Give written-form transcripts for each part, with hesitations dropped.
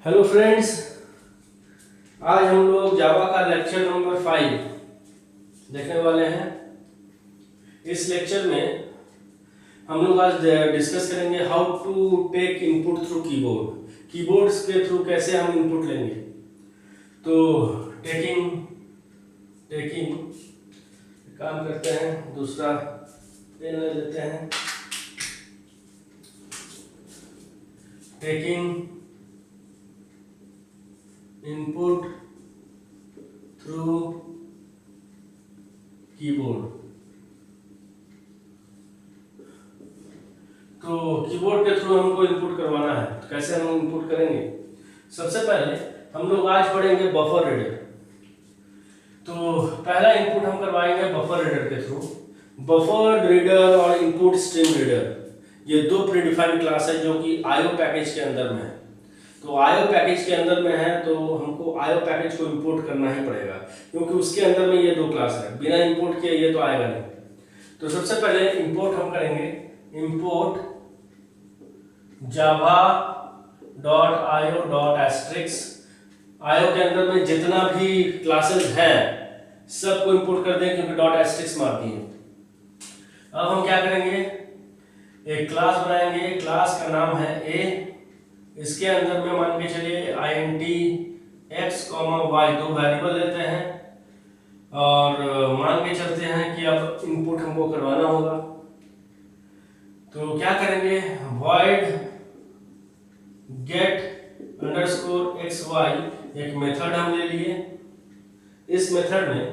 Hello friends, आज हम लोग जावा का लेक्चर नंबर 5 देखने वाले हैं। इस लेक्चर में हम लोग आज डिस्कस करेंगे how to take input through keyboard. Keyboards के थ्रू कैसे हम इनपुट लेंगे। तो टेकिंग काम करते हैं, दूसरा पेन ले लेते हैं। Taking input through keyboard. तो कीबोर्ड के थ्रू हमको इनपुट करवाना है, तो कैसे हम इनपुट करेंगे। सबसे पहले हम लोग आज पढ़ेंगे बफर रीडर। तो पहला इनपुट हम करवाएंगे बफर रीडर के थ्रू। बफर रीडर और इनपुट स्ट्रीम रीडर ये दो प्रीडिफाइंड क्लास है जो कि आईओ पैकेज के अंदर में है। तो आईओ पैकेज के अंदर में है तो हमको आईओ पैकेज को इंपोर्ट करना ही पड़ेगा, क्योंकि उसके अंदर में ये दो क्लास है। बिना इंपोर्ट किए ये तो आएगा नहीं। तो सबसे पहले इंपोर्ट हम करेंगे, इंपोर्ट java.io.asterisk। आईओ के अंदर में जितना भी क्लासेस है सबको इंपोर्ट कर दें, क्योंकि डॉट एस्ट्रिक्स मारती है। अब हम क्या करेंगे, एक क्लास बनाएंगे। क्लास का नाम है ए। इसके अंदर में मान के चलिए int x, y दो वेरिएबल लेते हैं और मान के चलते हैं कि अब इनपुट हमको करवाना होगा। तो क्या करेंगे, void get _xy एक मेथड हम ले लिए। इस मेथड में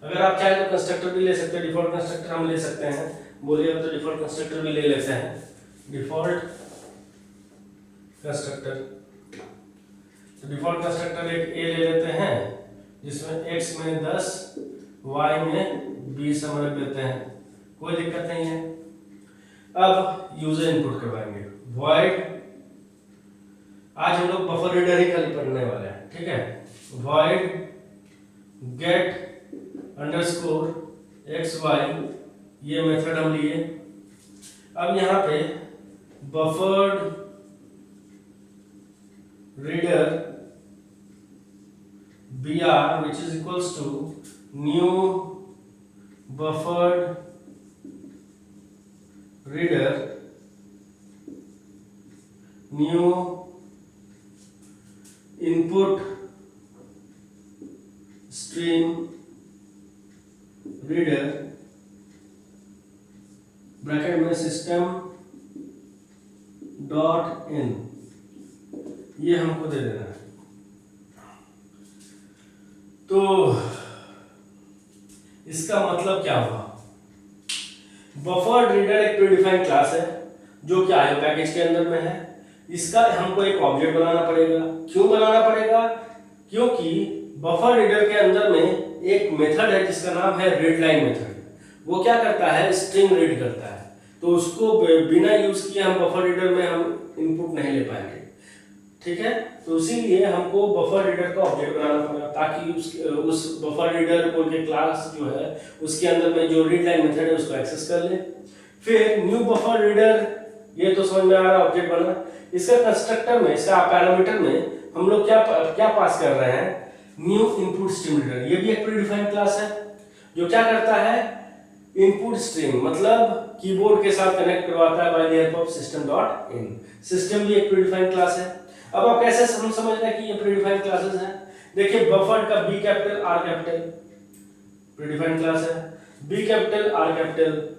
अगर आप चाहे तो कंस्ट्रक्टर भी ले सकते हैं, डिफॉल्ट कंस्ट्रक्टर हम ले सकते हैं। बोलिए तो डिफॉल्ट कंस्ट्रक्टर भी ले लेते हैं। डिफॉल्ट कंस्ट्रक्टर, तो डिफॉल्ट कंस्ट्रक्टर एक ए ले लेते हैं जिसमें x में 10 y में 20 हम रख देते हैं, कोई दिक्कत नहीं है। अब यूजर इनपुट करवाएंगे। void, आज हम लोग बफर रीडर ही खाली पढ़ने वाले हैं, ठीक है। void get _xy ये मेथड हम लिए। अब यहाँ पे buffered reader br which is equals to new buffered reader new input stream reader bracket में system डॉट इन, ये हमको दे देना है। तो इसका मतलब क्या हुआ, बफर रीडर एक प्रीडिफाइंड क्लास है जो कि आईओ पैकेज के अंदर में है। इसका हमको एक ऑब्जेक्ट बनाना पड़ेगा। क्यों बनाना पड़ेगा, क्योंकि बफर रीडर के अंदर में एक मेथड है जिसका नाम है रीडलाइन मेथड। वो क्या करता है, स्ट्रिंग रीड करता है। तो उसको बिना यूज किए हम बफर रीडर में हम इनपुट नहीं ले पाएंगे, ठीक है। तो इसीलिए हमको बफर रीडर का ऑब्जेक्ट बनाना पड़ेगा ताकि उस बफर रीडर को के क्लास जो है उसके अंदर में जो रीड लाइन मेथड है उसको एक्सेस कर ले। फिर न्यू बफर रीडर, ये तो समझ में आ रहा है ऑब्जेक्ट बना। इसका कंस्ट्रक्टर में, इसका पैरामीटर में हम लोग क्या पास कर रहे हैं, न्यू इनपुट स्ट्रीम रीडर। ये भी एक प्रीडिफाइंड क्लास है जो क्या करता है, इनपुट स्ट्रीम मतलब कीबोर्ड के साथ कनेक्ट करवाता है bye the help of system dot in. System भी एक प्रीडिफाइंड क्लास है। अब आप कैसे हम समझ रहे हैं कि ये प्रीडिफाइंड क्लासेस हैं। देखिए बफर्ड का B capital R capital predefined class है, B capital R capital,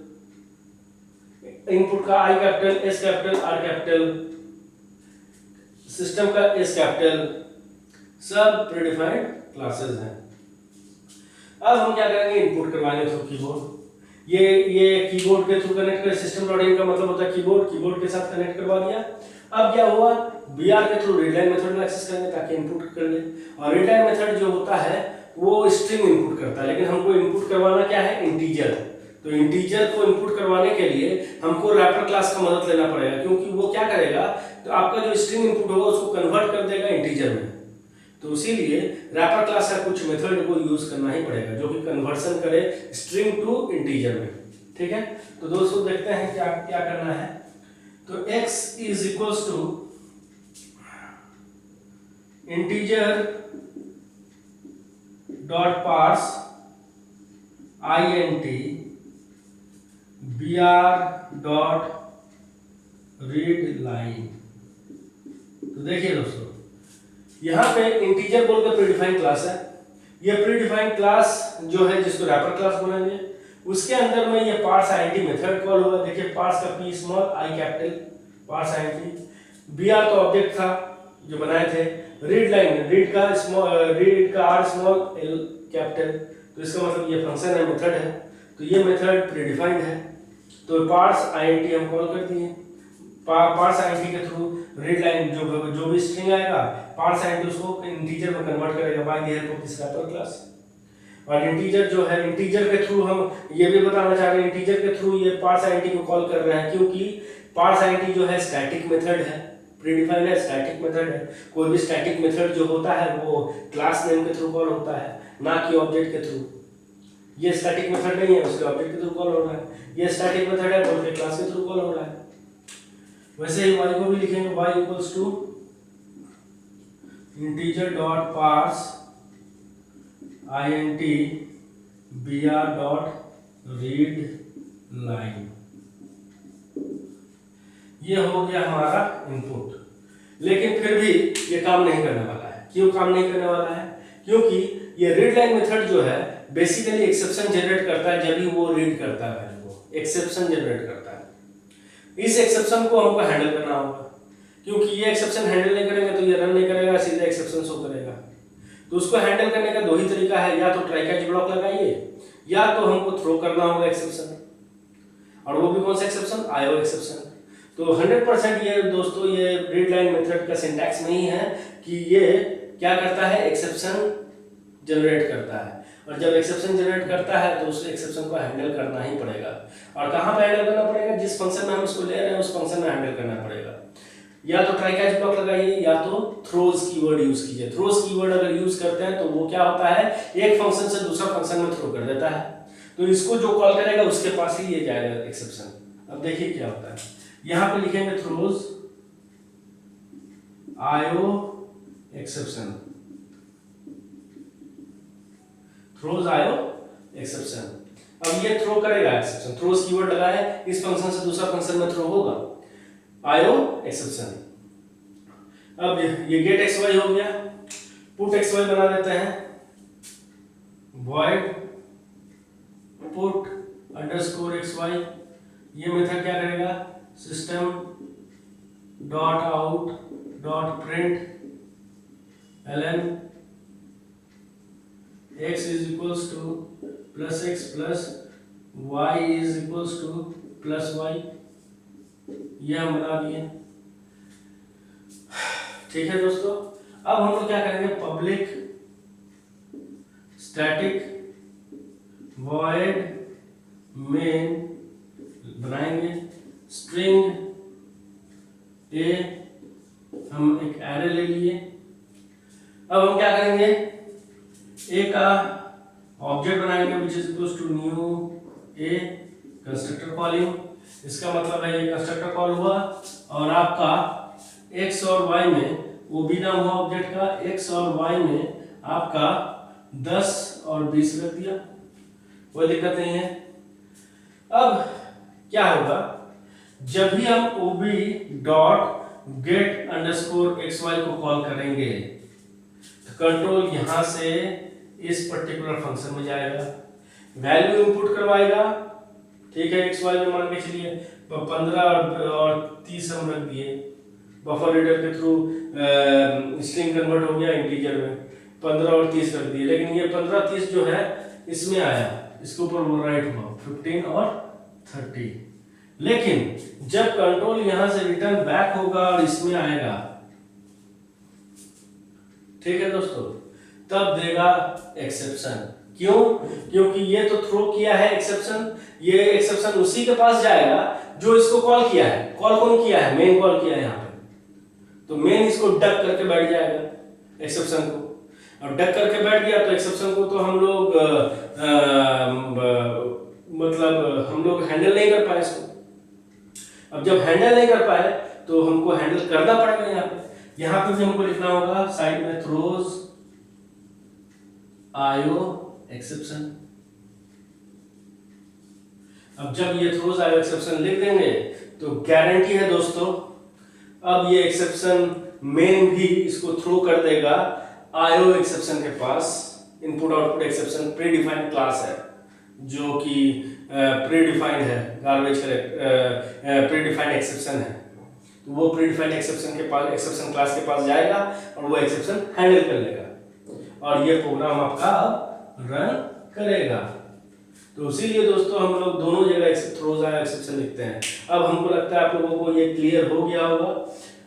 input का I capital S capital R capital, system का एस कैपिटल, सब प्रीडिफाइंड क्लासेस हैं। अब हम क्या करेंगे, इनपुट करवाएंगे थ्रू कीबोर्ड। ये कीबोर्ड के थ्रू कनेक्ट कर, सिस्टम डॉट इन का मतलब होता है कीबोर्ड के साथ कनेक्ट करवा दिया। अब क्या हुआ, br के थ्रू रीडलाइन मेथड में एक्सेस करेंगे ताकि इनपुट कर ले। और रीडलाइन मेथड जो होता है वो स्ट्रिंग इनपुट करता है, लेकिन हमको इनपुट करवाना क्या है, इंटीजर। तो इंटीजर को इनपुट करवाने के लिए हमको रैपर क्लास का मदद लेना पड़ेगा, क्योंकि वो क्या करेगा, तो आपका जो स्ट्रिंग इनपुट होगा उसको कन्वर्ट कर देगा इंटीजर में। तो इसीलिए रैपर क्लास का कुछ मेथड को यूज करना ही पड़ेगा जो कि कन्वर्सन करे स्ट्रिंग टू इंटीजर में, ठीक है। तो दोस्तों देखते हैं क्या करना है। तो x is equals to integer dot parse int br dot read line. तो देखिए दोस्तों, यहाँ पे इंटीजर बोलकर प्रीडिफाइंड क्लास है। ये प्रीडिफाइंड क्लास जो है जिसको रैपर क्लास बोलेंगे, उसके अंदर में ये पार्स int मेथड कॉल हुआ। देखिए पार्स का p small i capital, parse int। br तो ऑब्जेक्ट था जो बनाए थे। रीड लाइन, रीड का r स्मॉल l कैपिटल, तो इसका मतलब ये फंक्शन है, मेथड है। तो ये मेथड प्रीडिफाइंड है। तो पार्स int हम कॉल कर दिए। पार्स int के थ्रू रीड लाइन जो भी स्ट्रिंग आएगा, पार्स int उसको इंटीजर में कन्वर्ट करेगा by the help of this wrapper class. और इंटीजर जो है, इंटीजर के थ्रू हम ये भी बताना चाह रहे हैं, इंटीजर के थ्रू ये पार्स int को कॉल कर रहे हैं, क्योंकि पार्स int जो है स्टैटिक मेथड है, प्रीडिफाइंड है, स्टैटिक मेथड है। कोई भी स्टैटिक मेथड जो होता है वो क्लास नेम के थ्रू कॉल होता है, ना कि ऑब्जेक्ट के थ्रू। ये स्टैटिक मेथड नहीं है, उसके ऑब्जेक्ट के थ्रू कॉल हो रहा है। ये स्टैटिक मेथड है, बोल के क्लास के थ्रू कॉल हो रहा है। वैसे ही y को भी लिखेंगे, y equals to integer dot parse int br dot read line. ये हो गया हमारा इनपुट। लेकिन फिर भी ये काम नहीं करने वाला है। क्यों काम नहीं करने वाला है? क्योंकि ये रीड लाइन मेथड जो है बेसिकली एक्सेप्शन जनरेट करता है जब भी वो रीड करता है वैल्यू को, एक्सेप्शन जनरेट करता है। इस एक्सेप्शन को हमको हैंडल करना होगा, क्योंकि ये एक्सेप्शन हैंडल नहीं करेंगे तो ये रन नहीं करेगा, सीधा एक्सेप्शन शो करेगा। तो उसको हैंडल करने का दो ही तरीका है, या तो ट्राई कैच ब्लॉक लगाइए, या तो हमको थ्रो करना होगा एक्सेप्शन। और वो भी कौन सा एक्सेप्शन? IO exception. तो 100% ये दोस्तों, ये रीड लाइन मेथड का सिंटैक्स नहीं है कि ये क्या करता है, एक्सेप्शन जनरेट करता है। और जब एक्सेप्शन जनरेट करता है तो उस एक्सेप्शन को हैंडल करना ही पड़ेगा। और कहाँ पे हैंडल करना पड़ेगा? जिस फंक्शन में हम इसको ले रहे हैं उस फंक्शन में हैंडल करना पड़ेगा। या तो ट्राई कैच ब्लॉक लगाइए, या तो थ्रोज कीवर्ड यूज कीजिए। थ्रोज कीवर्ड अगर यूज करते हैं तो वो क्या होता है, एक फंक्शन से दूसरा फंक्शन में थ्रो कर देता है। तो इसको जो कॉल करेगा उसके पास ही ये जाएगा एक्सेप्शन। अब देखिए क्या होता है, यहाँ पे लिखेंगे throws IO exception, throws IO exception. अब ये थ्रो करेगा एक्सेप्शन, थ्रोज कीवर्ड लगा है, इस फंक्शन से दूसरा फंक्शन में थ्रो होगा, आईओ एक्सेप्शन। अब ये गेट xy हो गया, पुट xy बना देते हैं, void put अंडरस्कोर xy। ये मेथड क्या करेगा, system dot out dot print ln x is equals two plus x plus y is equals two plus y। ये हम बना दिए। ठीक है दोस्तों, अब हम लोग क्या करेंगे, पब्लिक स्टैटिक वॉइड मेन बनाएंगे, स्ट्रिंग ए, हम एक एरे ले लिए। अब हम क्या करेंगे, ए का ऑब्जेक्ट बनाएंगे which is equals to new A constructor calling. इसका मतलब है ये कंस्ट्रक्टर कॉल हुआ और आपका x और y में वो भी नाम हुआ ऑब्जेक्ट का, x और y में आपका 10 और 20 रख दिया, कोई दिक्कत नहीं है। अब क्या होगा, जब भी हम ob dot gate underscore xy को कॉल करेंगे तो कंट्रोल यहां से इस पर्टिकुलर फंक्शन में जाएगा, वैल्यू इनपुट करवाएगा। ठीक है, एक्स वाई में मान के चलिए 15 और 30 हम रख दिए, बफर रीडर के थ्रू स्ट्रिंग कन्वर्ट हो गया इंटीजर में, 15 और 30 रख दिए। लेकिन ये 15-30 जो है इसमें आया, इसके ऊपर वो राइट हुआ 15 और 30। लेकिन जब कंट्रोल यहां से रिटर्न बैक होगा और इसमें आएगा, ठीक है दोस्तों, तब देगा एक्सेप्शन। क्यों? क्योंकि ये तो थ्रो किया है एक्सेप्शन, ये एक्सेप्शन उसी के पास जाएगा जो इसको कॉल किया है। कॉल कौन किया है? मेन कॉल किया है यहाँ पे। तो मेन इसको डक करके बैठ जाएगा एक्सेप्शन को, और डक करके बैठ गया तो एक्सेप्शन को तो हम लोग मतलब हम लोग हैंडल नहीं कर पाए इसको। अब जब हैंडल नहीं कर पाए तो हमको हैंडल करना पड़ेगा यहाँ पे। यहां पे भी हमको लिखना होगा साइड में थ्रोज आयो एक्सेप्शन। अब जब ये थ्रोज आयो एक्सेप्शन लिख देंगे तो गारंटी है दोस्तों, अब ये एक्सेप्शन मेन भी इसको थ्रो कर देगा आयो एक्सेप्शन के पास। Input output exception predefined class है, जो कि प्री डिफाइंड है, गार्बेज प्री डिफाइंड एक्सेप्शन है। तो वो प्री डिफाइंड एक्सेप्शन के पास, एक्सेप्शन क्लास के पास जाएगा और वो एक्सेप्शन हैंडल कर लेगा और ये प्रोग्राम आपका अब रन करेगा। तो इसीलिए दोस्तों हम लोग दोनों जगह थ्रोज आयो एक्सेप्शन लिखते हैं। अब हमको लगता है आप लोगों को ये क्लियर हो गया होगा,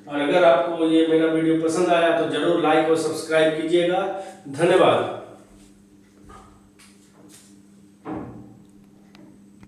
और अगर आपको ये मेरा वीडियो पसंद आया तो जरूर लाइक और सब्सक्राइब कीजिएगा। धन्यवाद।